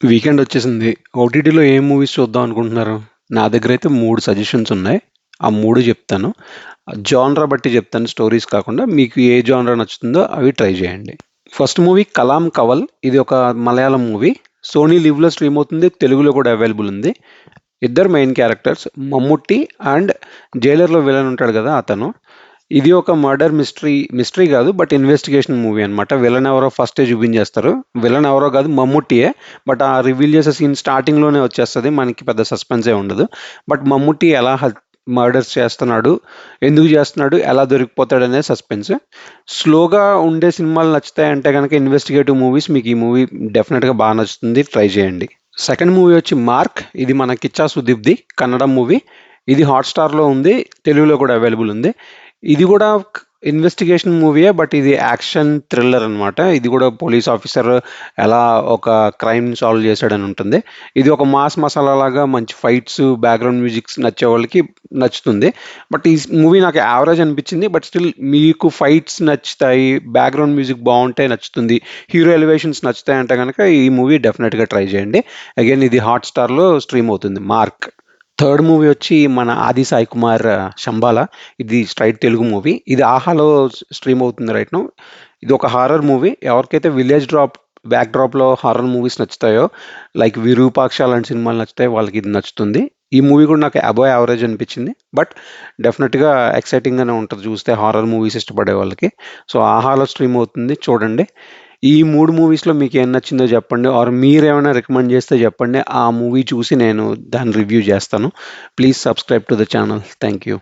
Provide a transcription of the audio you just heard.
Weekend వచ్చేసింది. ఓటీటీలో ఏం మూవీస్ చూద్దాం అనుకుంటున్నారు? నా దగ్గర అయితే 3 సజెషన్స్ ఉన్నాయి. ఆ 3 చెప్తాను. జానరా బట్టి చెప్తాను, స్టోరీస్ కాకుండా. మీకు ఏ జానరా నచ్చుతుందో అవి ట్రై చేయండి. First movie 'Kalam Kaval'. ఇది ఒక మలయాళం మూవీ. సోనీ లివ్‌లో స్ట్రీమ్ అవుతుంది. తెలుగులో కూడా అవైలబుల్ ఉంది. ఇద్దరు మెయిన్ క్యారెక్టర్స్, మమ్ముట్టి అండ్ జైలర్‌లో విలన్ ఉంటాడు కదా అతను. ఇది ఒక మర్డర్ మిస్టరీ, మిస్టరీ కాదు బట్ ఇన్వెస్టిగేషన్ మూవీ అన్నమాట. విలన్ ఎవరో ఫస్టే చూపించేస్తారు. విలన్ ఎవరో కాదు, మమ్ముట్టియే. బట్ ఆ రివీల్ చేసే సీన్ స్టార్టింగ్‌లోనే వచ్చేస్తది. మనకి పెద్ద సస్పెన్సే ఉండదు. బట్ మమ్ముట్టి ఎలా మర్డర్స్ చేస్తున్నాడు, ఎందుకు చేస్తున్నాడు, ఎలా దొరికిపోతాడనేది సస్పెన్స్. స్లోగా ఉండే సినిమాలు నచ్చుతాయంటే గనక, ఇన్వెస్టిగేటివ్ మూవీస్, మీకు ఈ మూవీ డెఫినెట్‌గా బాగా నచ్చుతుంది. ట్రై చేయండి. సెకండ్ మూవీ వచ్చి 'మార్క్'. ఇది మన కిచ్చా సుదీప్‌ది, కన్నడ మూవీ. ఇది హాట్‌స్టార్‌లో ఉంది. తెలుగులో కూడా అవైలబుల్ ఉంది. ఇది కూడా ఇన్వెస్టిగేషన్ మూవీయే బట్ ఇది యాక్షన్ థ్రిల్లర్ అన్నమాట. ఇది కూడా పోలీస్ ఆఫీసర్ ఎలా ఒక క్రైమ్ సాల్వ్ చేశాడని ఉంటుంది. ఇది ఒక మాస్ మసాలా లాగా మంచి ఫైట్స్, బ్యాక్‌గ్రౌండ్ మ్యూజిక్స్ నచ్చే వాళ్ళకి నచ్చుతుంది. బట్ ఈ మూవీ నాకు యావరేజ్ అనిపించింది. బట్ స్టిల్ మీకు ఫైట్స్ నచ్చుతాయి, బ్యాక్‌గ్రౌండ్ మ్యూజిక్ బావుంటే నచ్చుతుంది, హీరో ఎలివేషన్స్ నచ్చుతాయంటే గనక ఈ మూవీ డెఫినెట్‌గా ట్రై చేయండి. అగైన్ ఇది హాట్‌స్టార్‌లో స్ట్రీమ్ అవుతుంది, 'మార్క్'. థర్డ్ మూవీ వచ్చి మన ఆది సాయి కుమార్ 'శంబాల'. ఇది స్ట్రైట్ తెలుగు మూవీ. ఇది ఆహాలో స్ట్రీమ్ అవుతుంది రైట్ నౌ. ఇది ఒక హారర్ మూవీ. ఎవరికైతే విలేజ్ బ్యాక్ డ్రాప్‌లో హారర్ మూవీస్ నచ్చుతాయో, లైక్ 'విరూపాక్ష' లాంటి సినిమాలు నచ్చుతాయి వాళ్ళకి ఇది నచ్చుతుంది. ఈ మూవీ కూడా నాకు అబోవ్ యావరేజ్ అనిపించింది. బట్ డెఫినెట్‌గా ఎక్సైటింగ్‌గానే ఉంటది చూస్తే, హారర్ మూవీస్ ఇష్టపడే వాళ్ళకి. సో ఆహాలో స్ట్రీమ్ అవుతుంది, చూడండి. ఈ 3 మూవీస్‌లో మీకేం నచ్చిందో చెప్పండి. ఆర్ మీరేమైనా రికమెండ్ చేస్తే చెప్పండి. ఆ మూవీ చూసి నేను దాన్ని రివ్యూ చేస్తాను. Please subscribe to the channel. Thank you.